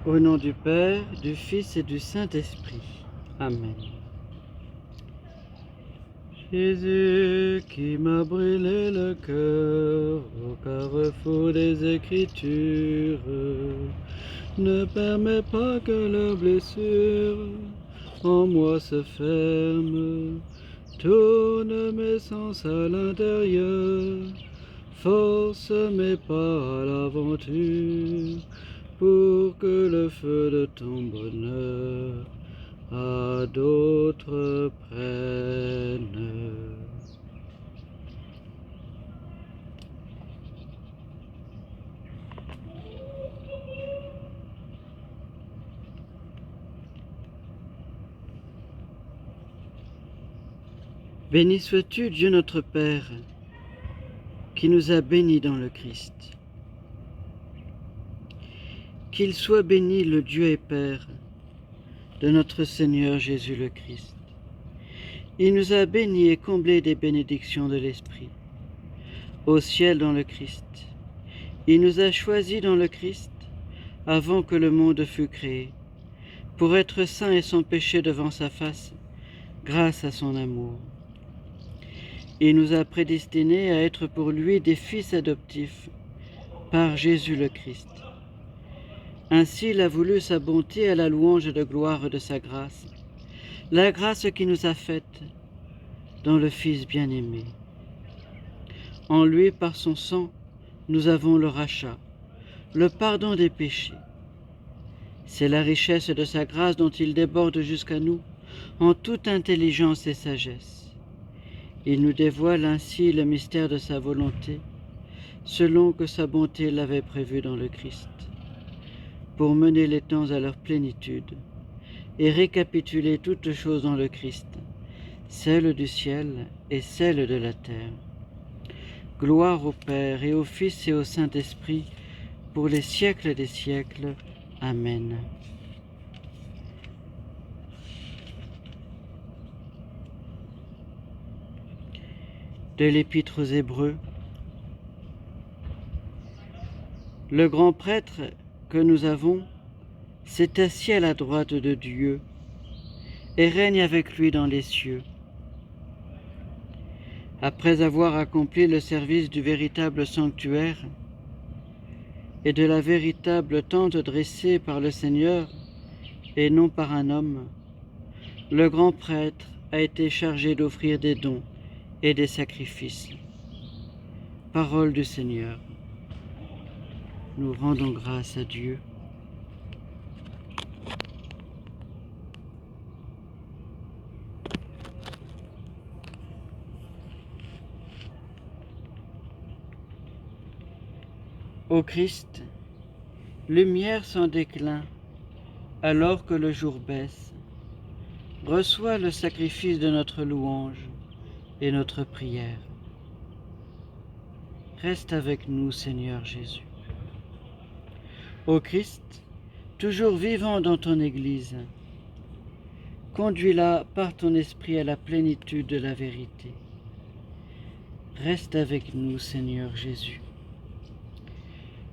Au nom du Père, du Fils et du Saint-Esprit. Amen. Jésus qui m'a brûlé le cœur au carrefour des Écritures, ne permets pas que la blessure en moi se ferme. Tourne mes sens à l'intérieur, force mes pas à l'aventure, pour que le feu de ton bonheur à d'autres prenne. Béni sois-tu, Dieu notre Père, qui nous a bénis dans le Christ. Qu'il soit béni le Dieu et Père de notre Seigneur Jésus le Christ. Il nous a bénis et comblés des bénédictions de l'Esprit. Au ciel dans le Christ. Il nous a choisis dans le Christ avant que le monde fût créé, pour être saints et sans péché devant sa face, grâce à son amour. Il nous a prédestinés à être pour lui des fils adoptifs, par Jésus le Christ. Ainsi il a voulu sa bonté à la louange de gloire de sa grâce, la grâce qui nous a faite dans le Fils bien-aimé. En lui, par son sang, nous avons le rachat, le pardon des péchés. C'est la richesse de sa grâce dont il déborde jusqu'à nous, en toute intelligence et sagesse. Il nous dévoile ainsi le mystère de sa volonté, selon que sa bonté l'avait prévu dans le Christ, pour mener les temps à leur plénitude et récapituler toutes choses dans le Christ, celles du ciel et celles de la terre. Gloire au Père et au Fils et au Saint-Esprit, pour les siècles des siècles. Amen. De l'Épître aux Hébreux. Le grand prêtre que nous avons s'est assis à la droite de Dieu et règne avec lui dans les cieux. Après avoir accompli le service du véritable sanctuaire et de la véritable tente dressée par le Seigneur et non par un homme, le grand prêtre a été chargé d'offrir des dons et des sacrifices. Parole du Seigneur. Nous rendons grâce à Dieu. Ô Christ, lumière sans déclin, alors que le jour baisse, reçois le sacrifice de notre louange et notre prière. Reste avec nous, Seigneur Jésus. Ô Christ, toujours vivant dans ton Église, conduis-la par ton esprit à la plénitude de la vérité. Reste avec nous, Seigneur Jésus.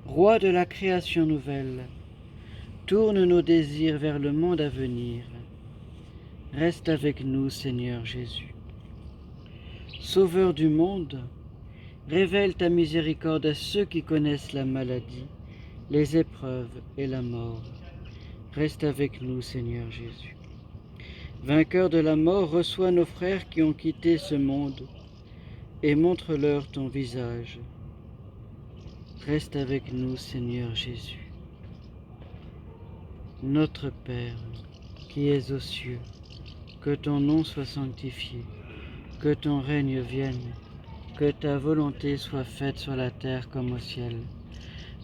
Roi de la création nouvelle, tourne nos désirs vers le monde à venir. Reste avec nous, Seigneur Jésus. Sauveur du monde, révèle ta miséricorde à ceux qui connaissent la maladie, les épreuves et la mort. Reste avec nous, Seigneur Jésus. Vainqueur de la mort, reçois nos frères qui ont quitté ce monde et montre-leur ton visage. Reste avec nous, Seigneur Jésus. Notre Père, qui es aux cieux, que ton nom soit sanctifié, que ton règne vienne, que ta volonté soit faite sur la terre comme au ciel.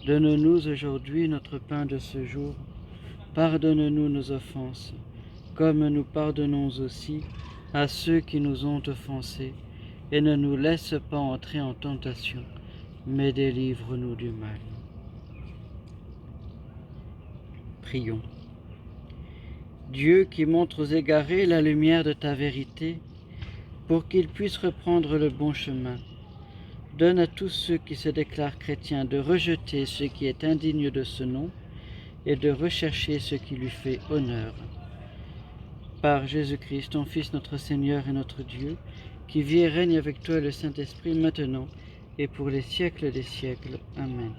Donne-nous aujourd'hui notre pain de ce jour. Pardonne-nous nos offenses, comme nous pardonnons aussi à ceux qui nous ont offensés, et ne nous laisse pas entrer en tentation, mais délivre-nous du mal. Prions. Dieu qui montre aux égarés la lumière de ta vérité, pour qu'ils puissent reprendre le bon chemin, donne à tous ceux qui se déclarent chrétiens de rejeter ce qui est indigne de ce nom et de rechercher ce qui lui fait honneur. Par Jésus-Christ, ton Fils, notre Seigneur et notre Dieu, qui vit et règne avec toi le Saint-Esprit maintenant et pour les siècles des siècles. Amen.